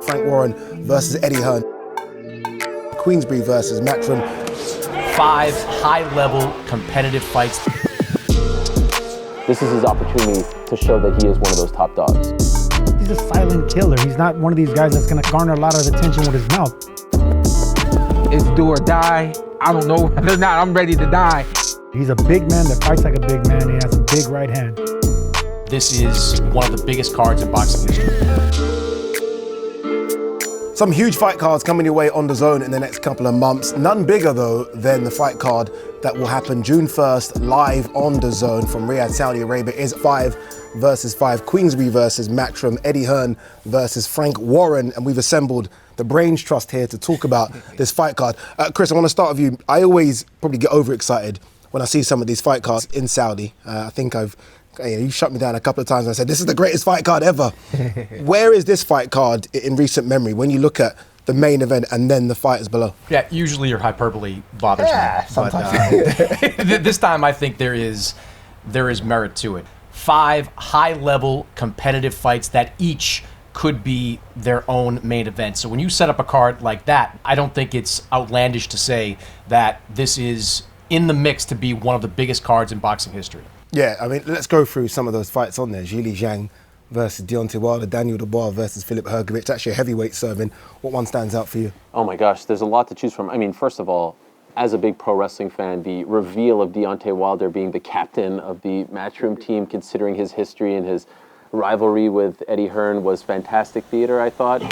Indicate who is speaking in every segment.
Speaker 1: Frank Warren versus Eddie Hearn. Queensberry versus Matchroom.
Speaker 2: 5 high-level competitive fights.
Speaker 3: This is his opportunity to show that he is one of those top dogs.
Speaker 4: He's a silent killer. He's not one of these guys that's going to garner a lot of attention with his mouth.
Speaker 5: It's do or die. I don't know whether or not I'm ready to die.
Speaker 4: He's a big man that fights like a big man. He has a big right hand.
Speaker 2: This is one of the biggest cards in boxing history.
Speaker 1: Some huge fight cards coming your way on DAZN in the next couple of months. None bigger, though, than the fight card that will happen June 1st live on DAZN from Riyadh, Saudi Arabia. Is 5 versus 5. Queensberry versus Matchroom. Eddie Hearn versus Frank Warren. And we've assembled the Brains Trust here to talk about this fight card. Chris, I want to start with you. I always probably get overexcited when I see some of these fight cards in Saudi. I think you shut me down a couple of times and I said, this is the greatest fight card ever. Where is this fight card in recent memory when you look at the main event and then the fighters below?
Speaker 2: Yeah, usually your hyperbole bothers me.
Speaker 1: Sometimes.
Speaker 2: But this time I think there is merit to it. 5 high-level competitive fights that each could be their own main event. So when you set up a card like that, I don't think it's outlandish to say that this is in the mix to be one of the biggest cards in boxing history.
Speaker 1: Yeah, I mean, let's go through some of those fights on there. Zhilei Zhang versus Deontay Wilder, Daniel Dubois versus Filip Hrgovic. Actually a heavyweight serving. What one stands out for you?
Speaker 3: Oh my gosh, there's a lot to choose from. I mean, first of all, as a big pro wrestling fan, the reveal of Deontay Wilder being the captain of the Matchroom team, considering his history and his rivalry with Eddie Hearn, was fantastic theater, I thought.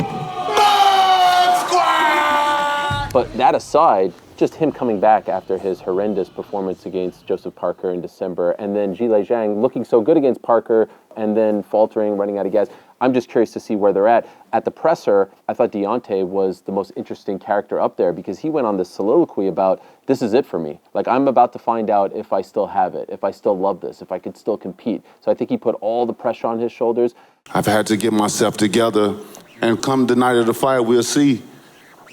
Speaker 3: But that aside, just him coming back after his horrendous performance against Joseph Parker in December, and then Zhilei Zhang looking so good against Parker and then faltering, running out of gas. I'm just curious to see where they're at. At the presser, I thought Deontay was the most interesting character up there because he went on this soliloquy about, this is it for me. Like, I'm about to find out if I still have it, if I still love this, if I could still compete. So I think he put all the pressure on his shoulders.
Speaker 6: I've had to get myself together, and come the night of the fight, we'll see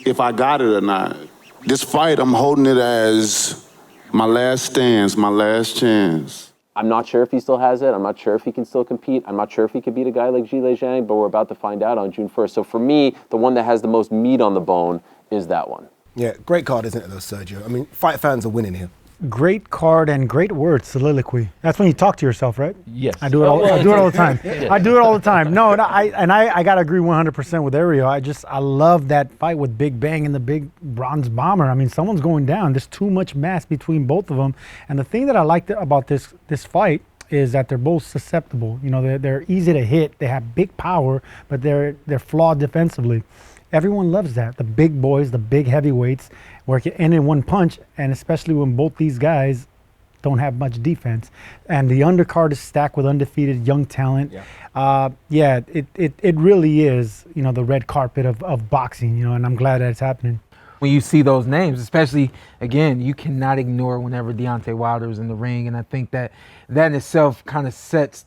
Speaker 6: if I got it or not. This fight, I'm holding it as my last stance, my last chance.
Speaker 3: I'm not sure if he still has it. I'm not sure if he can still compete. I'm not sure if he could beat a guy like Zhilei Zhang, but we're about to find out on June 1st. So for me, the one that has the most meat on the bone is that one.
Speaker 1: Yeah, great card, isn't it, though, Sergio? I mean, fight fans are winning here.
Speaker 4: Great card and great word, soliloquy. That's when you talk to yourself, right?
Speaker 2: Yes.
Speaker 4: I do it all the time. I do it all the time. No, I gotta agree 100% with Ariel. I love that fight with Big Bang and the big bronze bomber. I mean, someone's going down. There's too much mass between both of them. And the thing that I liked about this fight is that they're both susceptible. You know, they're easy to hit. They have big power, but they're flawed defensively. Everyone loves that. The big boys, the big heavyweights, where it can end in one punch, and especially when both these guys don't have much defense. And the undercard is stacked with undefeated young talent. Yeah, it really is, you know, the red carpet of boxing, you know, and I'm glad that it's happening.
Speaker 5: When you see those names, especially, again, you cannot ignore whenever Deontay Wilder is in the ring. And I think that in itself kind of sets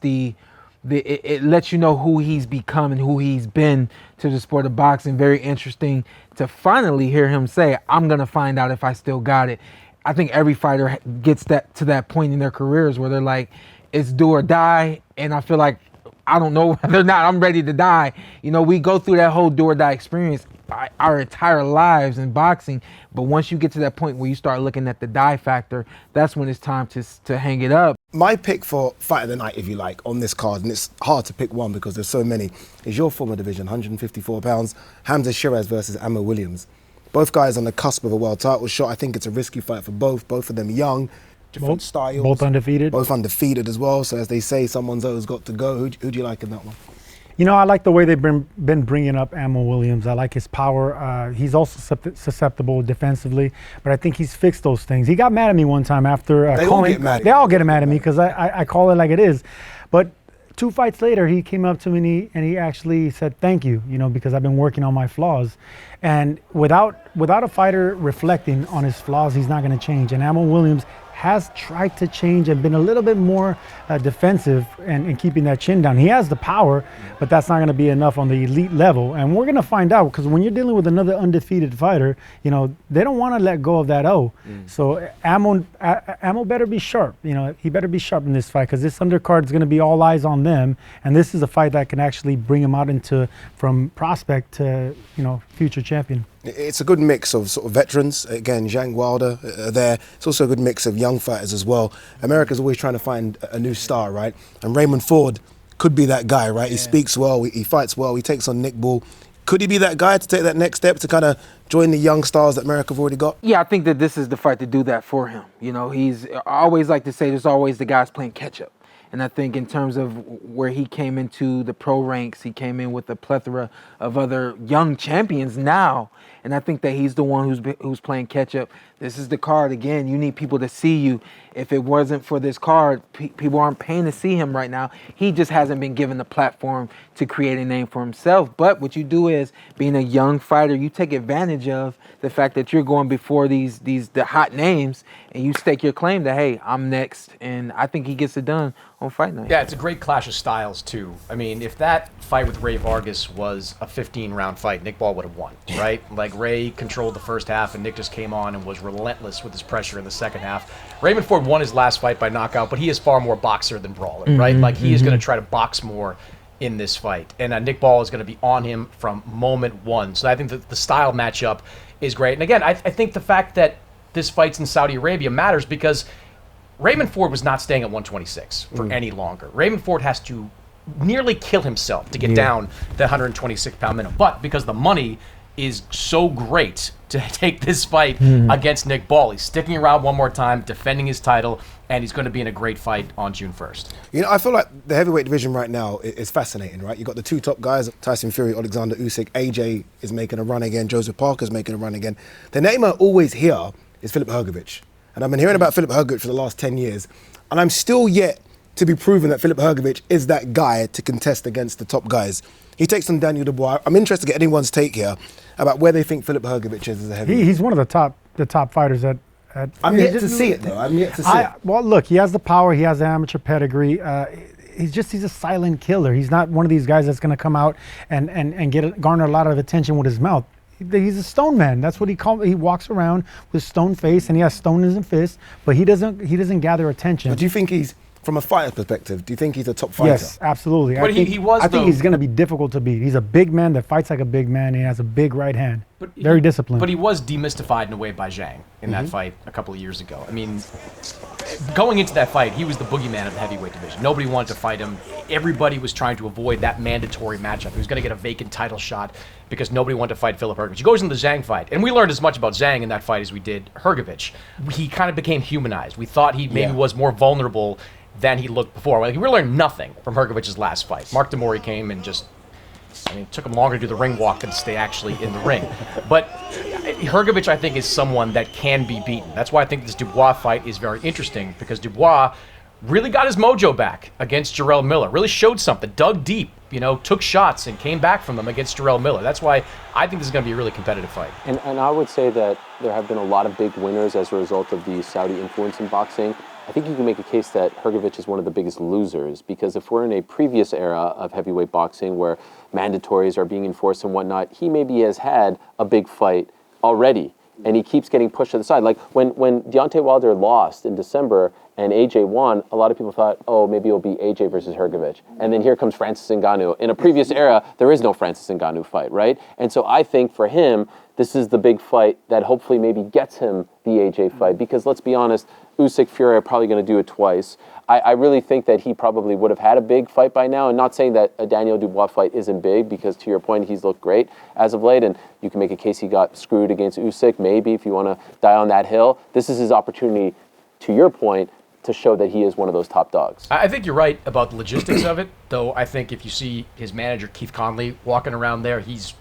Speaker 5: it lets you know who he's become and who he's been to the sport of boxing. Very interesting to finally hear him say, I'm going to find out if I still got it. I think every fighter gets to that point in their careers where they're like, it's do or die. And I feel like, I don't know whether or not I'm ready to die. You know, we go through that whole do or die experience our entire lives in boxing. But once you get to that point where you start looking at the die factor, that's when it's time to hang it up.
Speaker 1: My pick for fight of the night, if you like, on this card, and it's hard to pick one because there's so many, is your former division, 154 pounds, Hamza Shiraz versus Ammo Williams. Both guys on the cusp of a world title shot. I think it's a risky fight for both of them young, different styles.
Speaker 4: Both undefeated.
Speaker 1: Both undefeated as well, so as they say, someone's always got to go. Who do you like in that one?
Speaker 4: You know, I like the way they've been bringing up Ammo Williams. I like his power. He's also susceptible defensively, but I think he's fixed those things. He got mad at me one time after
Speaker 1: They all get mad at you.
Speaker 4: They all get mad at me because I call it like it is. But 2 fights later, he came up to me and he actually said, thank you, you know, because I've been working on my flaws. And without a fighter reflecting on his flaws, he's not going to change. And Ammo Williams has tried to change and been a little bit more defensive and keeping that chin down. He has the power, but that's not going to be enough on the elite level. And we're going to find out, because when you're dealing with another undefeated fighter, you know, they don't want to let go of that O. So Ammo better be sharp. You know, he better be sharp in this fight, because this undercard is going to be all eyes on them. And this is a fight that can actually bring him out into from prospect to, you know, future champion.
Speaker 1: It's a good mix of sort of veterans. Again, Zhang Wilder there. It's also a good mix of young fighters as well. America's always trying to find a new star, right? And Raymond Ford could be that guy, right? He speaks well, he fights well, he takes on Nick Bull. Could he be that guy to take that next step to kind of join the young stars that America have already got?
Speaker 5: Yeah, I think that this is the fight to do that for him. You know, I always like to say there's always the guys playing catch up. And I think in terms of where he came into the pro ranks, he came in with a plethora of other young champions now. And I think that he's the one who's playing catch up. This is the card. Again, you need people to see you. If it wasn't for this card, people aren't paying to see him right now. He just hasn't been given the platform to create a name for himself. But what you do is, being a young fighter, you take advantage of the fact that you're going before the hot names, and you stake your claim that, hey, I'm next. And I think he gets it done on fight night.
Speaker 2: Yeah, it's a great clash of styles, too. I mean, if that fight with Ray Vargas was a 15-round fight, Nick Ball would have won, right? Like, Ray controlled the first half, and Nick just came on and was relentless with his pressure in the second half. Raymond Ford won his last fight by knockout, but he is far more boxer than brawler, right? Like, he is going to try to box more in this fight. And Nick Ball is going to be on him from moment one. So I think that the style matchup is great. And again, I think the fact that this fight's in Saudi Arabia matters, because Raymond Ford was not staying at 126 for any longer. Raymond Ford has to nearly kill himself to get down the 126-pound minimum. But because the money is so great to take this fight against Nick Ball, he's sticking around one more time, defending his title, and he's going to be in a great fight on June 1st.
Speaker 1: You know, I feel like the heavyweight division right now is fascinating, right? You've got the two top guys, Tyson Fury, Alexander Usyk. AJ is making a run again. Joseph Parker's making a run again. The name I always hear is Filip Hrgović. And I've been hearing about Filip Hrgović for the last 10 years. And I'm still yet to be proven that Filip Hrgović is that guy to contest against the top guys. He takes on Daniel Dubois. I'm interested to get anyone's take here about where they think Filip Hrgović is as a heavyweight.
Speaker 4: He's one of the top fighters at
Speaker 1: I'm yet to see it, though. I'm yet to see it.
Speaker 4: Well, look, he has the power. He has the amateur pedigree. He's a silent killer. He's not one of these guys that's going to come out and garner a lot of attention with his mouth. He's a stone man. That's what he walks around with stone face, and he has stone in his fist, but he doesn't gather attention.
Speaker 1: But do you think he's, from a fighter's perspective, do you think he's a top fighter?
Speaker 4: Yes, absolutely.
Speaker 2: But I
Speaker 4: think he's going to be difficult to beat. He's a big man that fights like a big man, and he has a big right hand. Very disciplined.
Speaker 2: But he was demystified in a way by Zhang in that fight a couple of years ago. I mean, going into that fight, he was the boogeyman of the heavyweight division. Nobody wanted to fight him. Everybody was trying to avoid that mandatory matchup. He was going to get a vacant title shot because nobody wanted to fight Filip Hrgović. He goes into the Zhang fight, and we learned as much about Zhang in that fight as we did Hrgović. He kind of became humanized. We thought he maybe was more vulnerable than he looked before. Like, we learned nothing from Hrgovic's last fight. Mark Demori came and it took him longer to do the ring walk than to stay actually in the ring. But Hrgović, I think, is someone that can be beaten. That's why I think this Dubois fight is very interesting, because Dubois really got his mojo back against Jarrell Miller, really showed something, dug deep, took shots and came back from them against Jarrell Miller. That's why I think this is going to be a really competitive fight.
Speaker 3: And I would say that there have been a lot of big winners as a result of the Saudi influence in boxing. I think you can make a case that Hrgović is one of the biggest losers, because if we're in a previous era of heavyweight boxing where mandatories are being enforced and whatnot, he maybe has had a big fight already, and he keeps getting pushed to the side. Like when Deontay Wilder lost in December and AJ won, a lot of people thought, oh, maybe it'll be AJ versus Hrgović. And then here comes Francis Ngannou. In a previous era, there is no Francis Ngannou fight, right? And so I think for him, this is the big fight that hopefully maybe gets him the AJ fight, because let's be honest, Usyk Fury are probably going to do it twice. I really think that he probably would have had a big fight by now, and not saying that a Daniel Dubois fight isn't big, because to your point, he's looked great as of late, and you can make a case he got screwed against Usyk, maybe, if you want to die on that hill. This is his opportunity, to your point, to show that he is one of those top dogs.
Speaker 2: I think you're right about the logistics of it, though I think if you see his manager, Keith Conley, walking around there, he's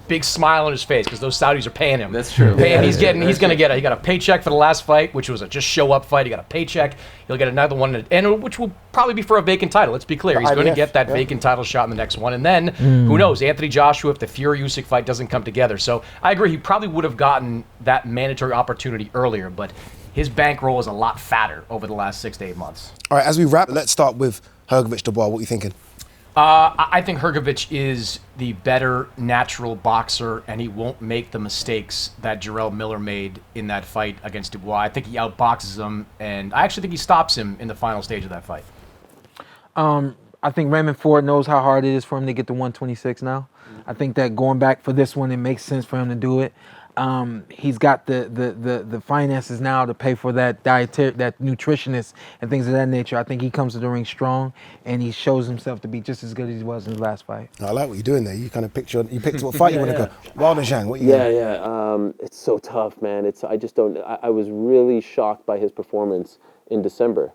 Speaker 2: big smile on his face because those Saudis are paying him.
Speaker 3: That's true.
Speaker 2: He's going to get he got a paycheck for the last fight, which was a just show up fight. He got a paycheck. He'll get another one, and which will probably be for a vacant title. Let's be clear. He's going to get that vacant title shot in the next one. And then, who knows, Anthony Joshua, if the Fury-Usyk fight doesn't come together. So I agree, he probably would have gotten that mandatory opportunity earlier, but his bankroll is a lot fatter over the last 6 to 8 months.
Speaker 1: All right, as we wrap, let's start with Hrgović Dubois. What are you thinking?
Speaker 2: I think Hrgović is the better natural boxer, and he won't make the mistakes that Jarrell Miller made in that fight against Dubois. I think he outboxes him, and I actually think he stops him in the final stage of that fight.
Speaker 5: I think Raymond Ford knows how hard it is for him to get to 126 now. I think that going back for this one, it makes sense for him to do it. He's got the finances now to pay for that that nutritionist and things of that nature. I think he comes to the ring strong, and he shows himself to be just as good as he was in his last fight.
Speaker 1: I like what you're doing there. You kind of picked what fight you want to go. Wilder Zhang, what you got?
Speaker 3: It's so tough, man. I was really shocked by his performance in December.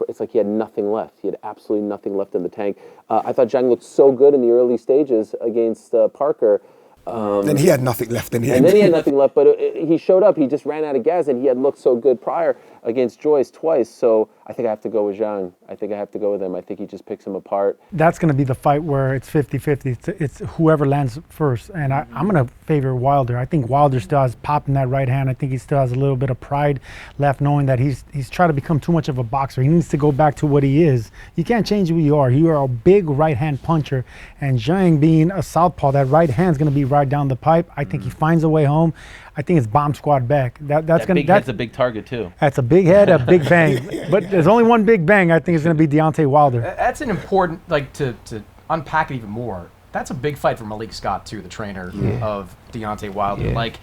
Speaker 3: It's like he had nothing left. He had absolutely nothing left in the tank. I thought Zhang looked so good in the early stages against Parker.
Speaker 1: Then he had nothing left in the end.
Speaker 3: And then he had nothing left, but he showed up. He just ran out of gas, and he had looked so good prior against Joyce twice. So I think I have to go with Zhang. I think I have to go with him. I think he just picks him apart.
Speaker 4: That's going to be the fight where it's 50-50. It's whoever lands first. And I'm going to favor Wilder. I think Wilder still has pop in that right hand. I think he still has a little bit of pride left, knowing that he's trying to become too much of a boxer. He needs to go back to what he is. You can't change who you are. You are a big right-hand puncher. And Zhang being a southpaw, that right hand's going to be right down the pipe. I think he finds a way home. I think it's bomb squad back. That's
Speaker 7: a big target too.
Speaker 4: That's a big head, a big bang. But there's only one big bang. I think it's going to be Deontay Wilder.
Speaker 2: That's an important, to unpack it even more. That's a big fight for Malik Scott too, the trainer of Deontay Wilder.
Speaker 5: Yeah.
Speaker 2: Like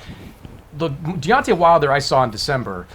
Speaker 2: the Deontay Wilder I saw in December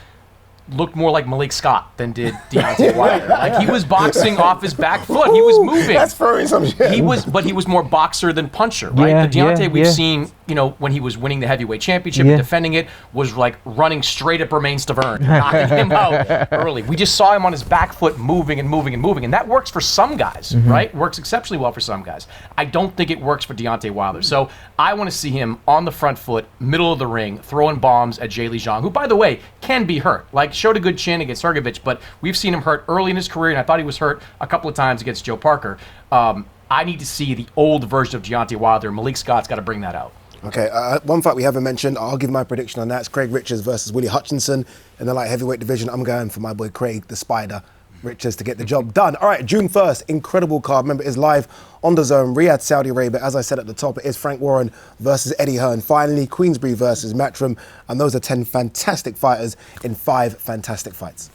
Speaker 2: looked more like Malik Scott than did Deontay Wilder. Like he was boxing off his back foot. He was moving.
Speaker 1: That's throwing some shit.
Speaker 2: He was more boxer than puncher, right?
Speaker 5: Yeah,
Speaker 2: The Deontay we've
Speaker 5: yeah.
Speaker 2: seen, when he was winning the heavyweight championship and defending it, was like running straight at Bermain Stavern, knocking him out early. We just saw him on his back foot moving and moving and moving, and that works for some guys, right? Works exceptionally well for some guys. I don't think it works for Deontay Wilder. So I want to see him on the front foot, middle of the ring, throwing bombs at Jay Lee Zhang, who, by the way, can be hurt. Like, showed a good chin against Hrgović, but we've seen him hurt early in his career, and I thought he was hurt a couple of times against Joe Parker. I need to see the old version of Deontay Wilder. Malik Scott's got to bring that out.
Speaker 1: Okay, one fight we haven't mentioned, I'll give my prediction on that. It's Craig Richards versus Willie Hutchinson in the light heavyweight division. I'm going for my boy Craig, the Spider Richards, to get the job done. All right, June 1st, incredible card. Remember, it's live on DAZN, Riyadh, Saudi Arabia. As I said at the top, it is Frank Warren versus Eddie Hearn. Finally, Queensberry versus Matchroom. And those are 10 fantastic fighters in 5 fantastic fights.